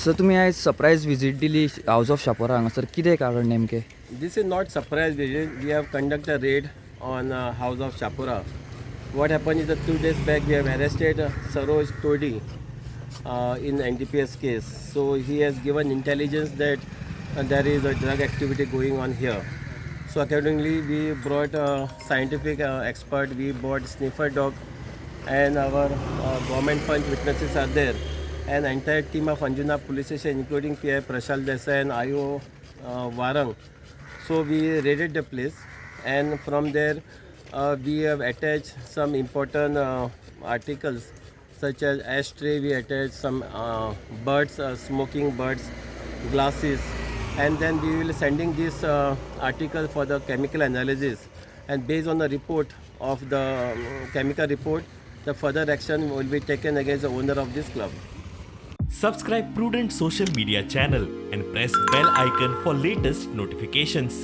Sir तुम्ही आज surprise visit दिली हाऊस ऑफ शापोरा हांगासर कितें कारण नेमकें? This is not surprise visit. We have conducted a raid on house of Chapora. What happened is that 2 days back we have arrested Saroj Todi in NDPS case. So he has given intelligence that there is a drug activity going on here. So accordingly we brought a scientific expert, we brought sniffer dog and our government punch witnesses are there. An entire team of Anjuna police station including PI Prashal Desai and IO Warang. So we raided the place and from there we have attached some important articles such as ashtray, we attached some birds, smoking birds, glasses, and then we will sending this article for the chemical analysis, and based on the report of the chemical report, the further action will be taken against the owner of this club. Subscribe Prudent social media channel and press bell icon for latest notifications.